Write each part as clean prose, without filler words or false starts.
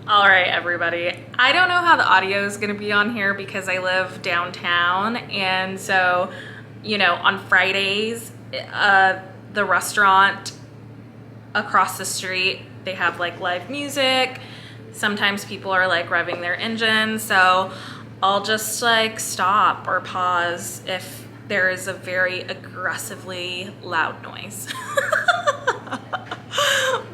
All right, everybody. I don't know how the audio is going to be on here because I live downtown. And so, on Fridays, the restaurant across the street, they have like live music. Sometimes people are like revving their engine. So I'll just like stop or pause if there is a very aggressively loud noise.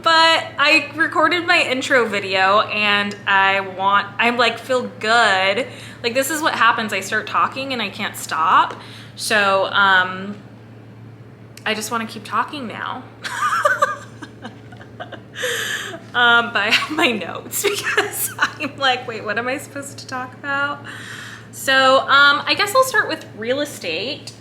But I recorded my intro video and I'm like, feel good. Like, this is what happens. I start talking and I can't stop. So, I just want to keep talking now. But I have my notes because I'm like, wait, what am I supposed to talk about? So, I guess I'll start with real estate.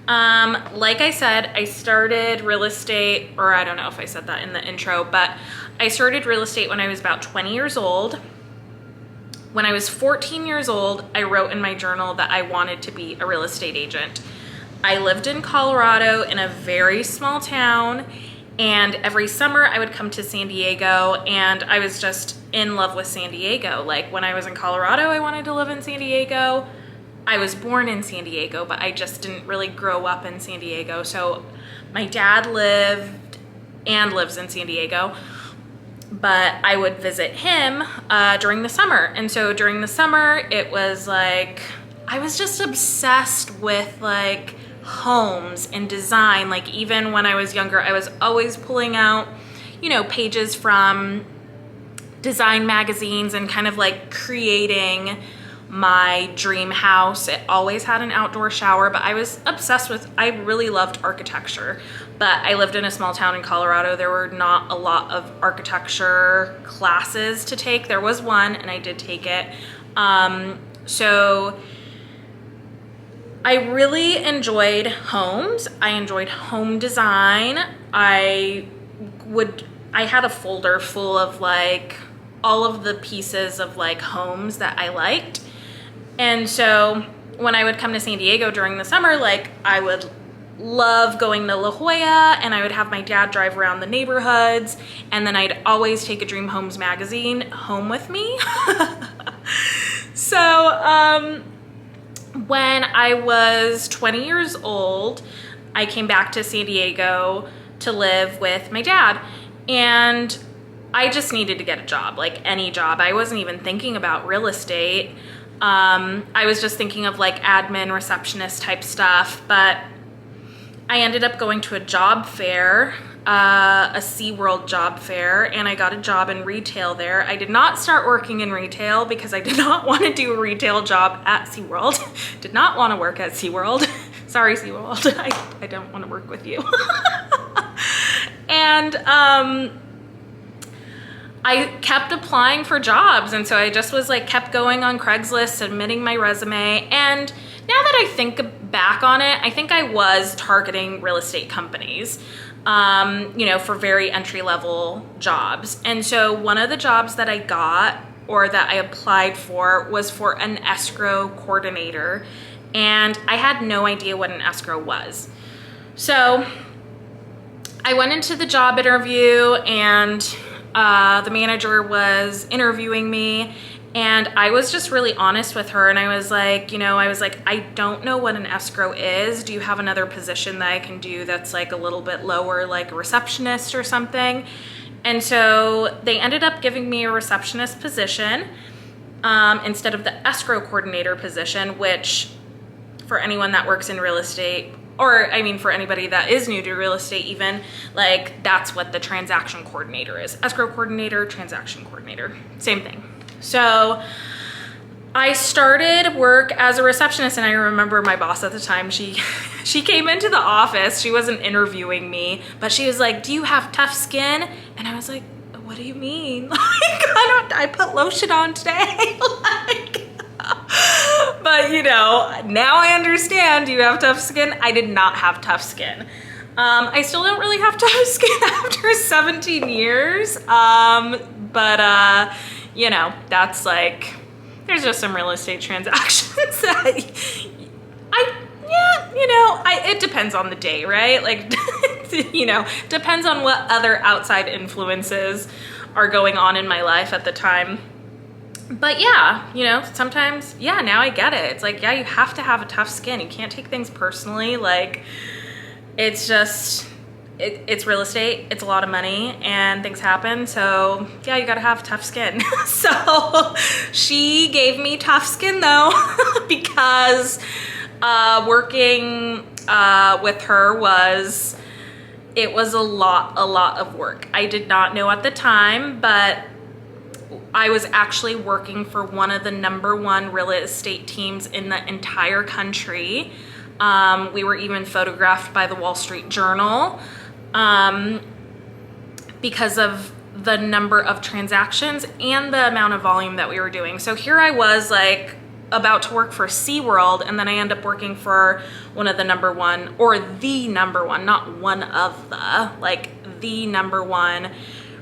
Like I said, I started real estate, or I don't know if I said that in the intro, but I started real estate when I was about 20 years old. When I was 14 years old, I wrote in my journal that I wanted to be a real estate agent. I lived in Colorado in a very small town, and every summer I would come to San Diego, and I was just in love with San Diego. Like, when I was in Colorado, I wanted to live in San Diego. I was born in San Diego, but I just didn't really grow up in San Diego. So my dad lived and lives in San Diego, but I would visit him during the summer. And so during the summer, it was like, I was just obsessed with like homes and design. Like, even when I was younger, I was always pulling out, pages from design magazines and kind of like creating my dream house. It always had an outdoor shower, but I was obsessed with, I really loved architecture. But I lived in a small town in Colorado. There were not a lot of architecture classes to take. There was one, and I did take it. So I really enjoyed homes. I enjoyed home design. I had a folder full of like all of the pieces of like homes that I liked. And so when I would come to San Diego during the summer, like, I would love going to La Jolla, and I would have my dad drive around the neighborhoods, and then I'd always take a Dream Homes magazine home with me. So when I was 20 years old, I came back to San Diego to live with my dad, and I just needed to get a job, like any job. I wasn't even thinking about real estate. I was just thinking of like admin, receptionist type stuff, but I ended up going to a job fair, a SeaWorld job fair, and I got a job in retail there. I did not start working in retail because I did not want to do a retail job at SeaWorld. Did not want to work at SeaWorld. Sorry, SeaWorld. I don't want to work with you. And I kept applying for jobs, and so I just was like, kept going on Craigslist, submitting my resume. And now that I think back on it, I think I was targeting real estate companies, for very entry-level jobs. And so one of the jobs that I got, or that I applied for, was for an escrow coordinator, and I had no idea what an escrow was. So I went into the job interview, and the manager was interviewing me, and I was just really honest with her, and I was like, I don't know what an escrow is. Do you have another position that I can do that's like a little bit lower, like a receptionist or something? And so they ended up giving me a receptionist position instead of the escrow coordinator position, which, for anyone that works in real estate, or I mean, for anybody that is new to real estate even, like, that's what the transaction coordinator is. Escrow coordinator, transaction coordinator, same thing. So I started work as a receptionist, and I remember my boss at the time, she came into the office. She wasn't interviewing me, but she was like, "Do you have tough skin?" And I was like, "What do you mean?" Like, I put lotion on today. Like, but now I understand you have tough skin. I did not have tough skin. I still don't really have tough skin after 17 years. But that's like, there's just some real estate transactions that it depends on the day, right? Like, depends on what other outside influences are going on in my life at the time. But yeah, you know, sometimes, yeah, now I get it. It's like, yeah, you have to have a tough skin. You can't take things personally. Like, it's just, it's real estate. It's a lot of money and things happen. So yeah, you gotta have tough skin. So she gave me tough skin though, because working with her it was a lot of work. I did not know at the time, but I was actually working for one of the #1 real estate teams in the entire country. We were even photographed by the Wall Street Journal because of the number of transactions and the amount of volume that we were doing. So here I was like about to work for SeaWorld, and then I end up working for one of the #1, or the #1, not one of the, like the #1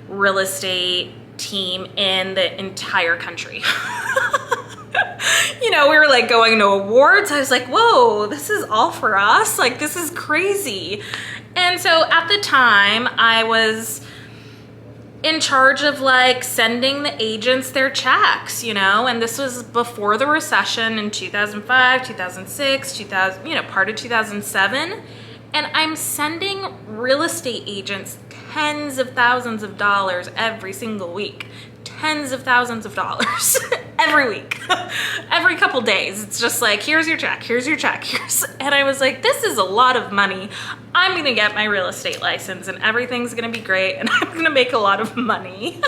real estate team in the entire country. You know, we were like going to awards. I was like, whoa, this is all for us? Like, this is crazy. And so at the time, I was in charge of like sending the agents their checks, you know, and this was before the recession in 2005, 2006, 2000, you know, part of 2007. And I'm sending real estate agents tens of thousands of dollars every single week. Tens of thousands of dollars every week, every couple days. It's just like, here's your check, here's your check, and I was like, this is a lot of money. I'm gonna get my real estate license and everything's gonna be great and I'm gonna make a lot of money.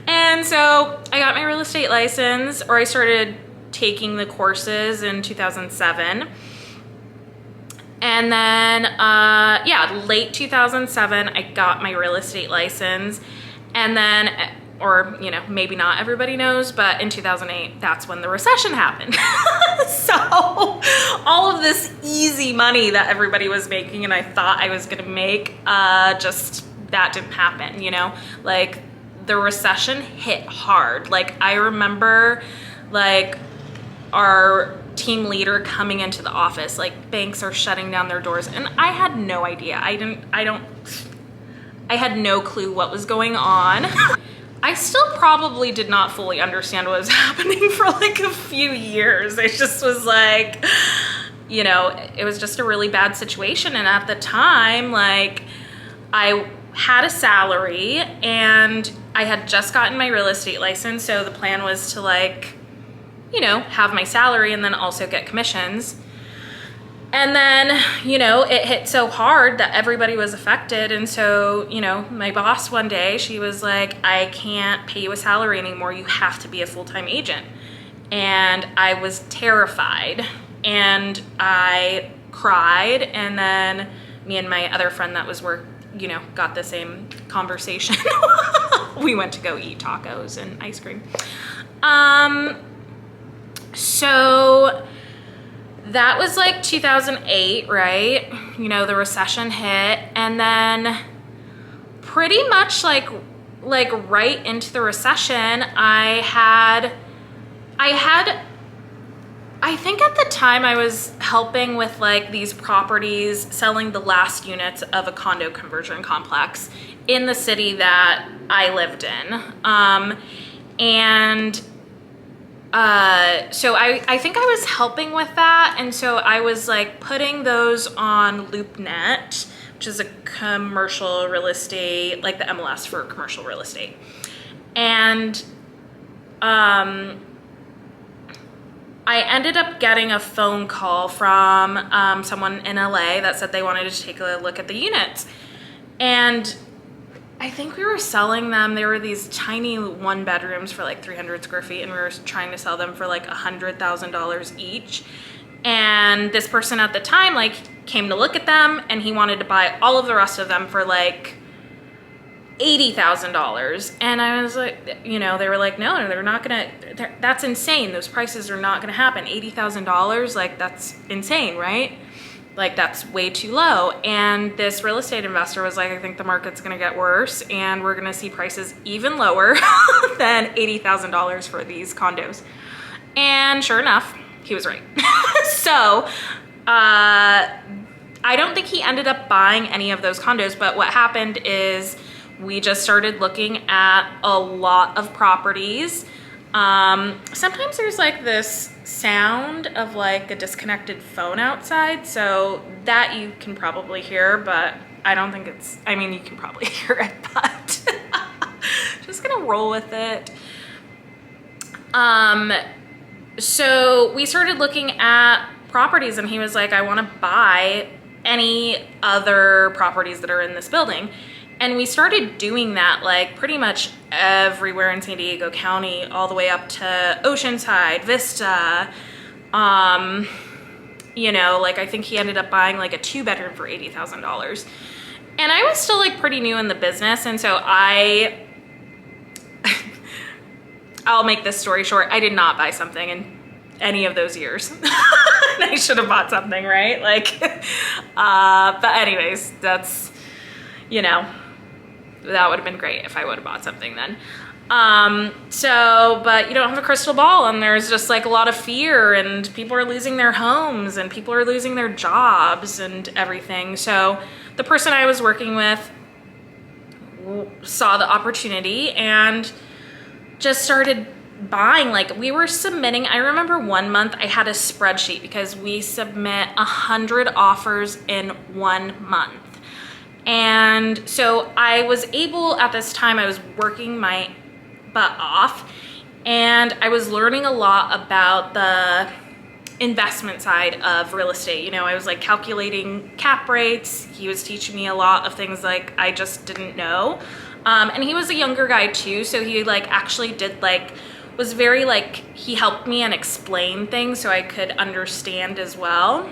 And so I got my real estate license, or I started taking the courses in 2007. And then, yeah, late 2007, I got my real estate license. And then, or, you know, maybe not everybody knows, but in 2008, that's when the recession happened. So all of this easy money that everybody was making and I thought I was gonna make, just that didn't happen, you know? Like, the recession hit hard. Like, I remember, like, our team leader coming into the office, like, banks are shutting down their doors, and I had no idea. I had no clue what was going on. I still probably did not fully understand what was happening for like a few years. It just was like, you know, it was just a really bad situation. And at the time, like, I had a salary and I had just gotten my real estate license. So the plan was to, like, you know, have my salary and then also get commissions. And then, you know, it hit so hard that everybody was affected. And so, you know, my boss one day, she was like, I can't pay you a salary anymore. You have to be a full-time agent. And I was terrified and I cried. And then me and my other friend that was you know, got the same conversation. We went to go eat tacos and ice cream. So that was like 2008, right? You know, the recession hit, and then pretty much like right into the recession, I think at the time I was helping with like these properties, selling the last units of a condo conversion complex in the city that I lived in. So I think I was helping with that. And so I was like putting those on LoopNet, which is a commercial real estate, like the MLS for commercial real estate. And I ended up getting a phone call from someone in LA that said they wanted to take a look at the units. And I think we were selling them. They were these tiny 1 bedrooms for like 300 square feet, and we were trying to sell them for like $100,000 each. And this person at the time like came to look at them, and he wanted to buy all of the rest of them for like $80,000. And I was like, you know, they were like, no, they're not gonna, that's insane. Those prices are not gonna happen. $80,000, like, that's insane, right? Like, that's way too low. And this real estate investor was like, I think the market's gonna get worse and we're gonna see prices even lower than $80,000 for these condos. And sure enough, he was right. So I don't think he ended up buying any of those condos, but what happened is we just started looking at a lot of properties. Sometimes there's like this sound of like a disconnected phone outside, so that you can probably hear, but I don't think it's, I mean, you can probably hear it, but just gonna roll with it. So we started looking at properties, and he was like, I want to buy any other properties that are in this building. And we started doing that like pretty much everywhere in San Diego County, all the way up to Oceanside, Vista. You know, like I think he ended up buying like a 2-bedroom for $80,000. And I was still like pretty new in the business. And so I'll make this story short. I did not buy something in any of those years. I should have bought something, right? Like, but anyways, that's, you know, that would have been great if I would have bought something then. But you don't have a crystal ball, and there's just like a lot of fear, and people are losing their homes and people are losing their jobs and everything. So the person I was working with saw the opportunity and just started buying. Like we were submitting, I remember one month I had a spreadsheet because we submit 100 offers in 1 month. And so I was able, at this time, I was working my butt off, and I was learning a lot about the investment side of real estate. You know, I was like calculating cap rates. He was teaching me a lot of things like I just didn't know. And he was a younger guy too, so he like actually did like, was very like, he helped me and explained things so I could understand as well.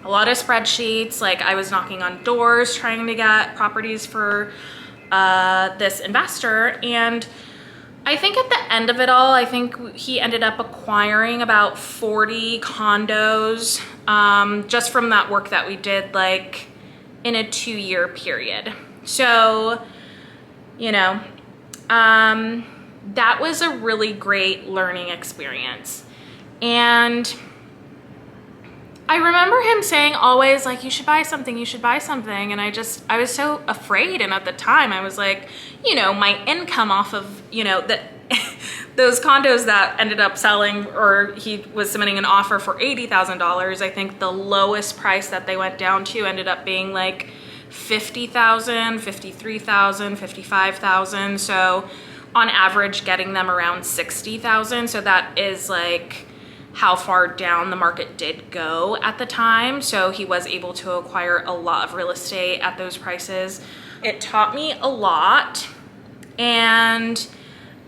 A lot of spreadsheets, like I was knocking on doors trying to get properties for this investor. And I think at the end of it all, I think he ended up acquiring about 40 condos just from that work that we did like in a 2-year period. So, you know, that was a really great learning experience. And I remember him saying always like, you should buy something, you should buy something. And I was so afraid. And at the time I was like, you know, my income off of, you know, those condos that ended up selling, or he was submitting an offer for $80,000. I think the lowest price that they went down to ended up being like $50,000, $53,000, $55,000. So on average getting them around $60,000. So that is like how far down the market did go at the time. So he was able to acquire a lot of real estate at those prices. It taught me a lot. And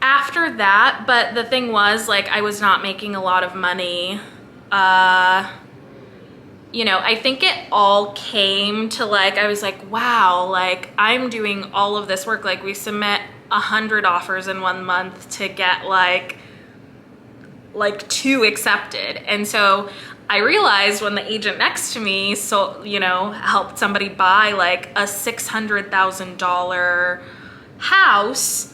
after that, but the thing was like, I was not making a lot of money. You know, I think it all came to like, I was like, wow, like I'm doing all of this work. Like we submit 100 offers in 1 month to get like 2 accepted. And so I realized when the agent next to me, so, you know, helped somebody buy like a $600,000 house,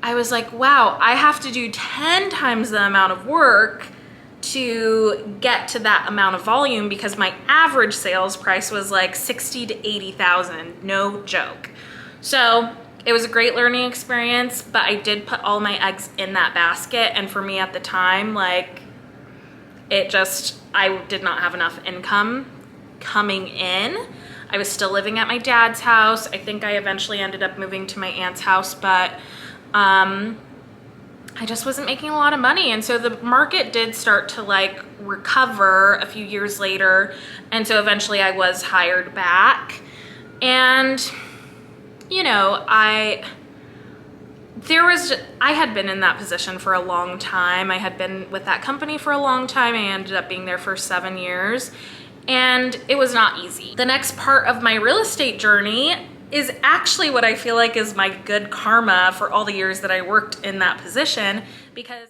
I was like, wow, I have to do 10 times the amount of work to get to that amount of volume, because my average sales price was like 60 to 80,000, no joke. So it was a great learning experience, but I did put all my eggs in that basket. And for me at the time, like I did not have enough income coming in. I was still living at my dad's house. I think I eventually ended up moving to my aunt's house, but I just wasn't making a lot of money. And so the market did start to like recover a few years later. And so eventually I was hired back. And you know, I had been in that position for a long time. I had been with that company for a long time. I ended up being there for 7 years, and it was not easy. The next part of my real estate journey is actually what I feel like is my good karma for all the years that I worked in that position, because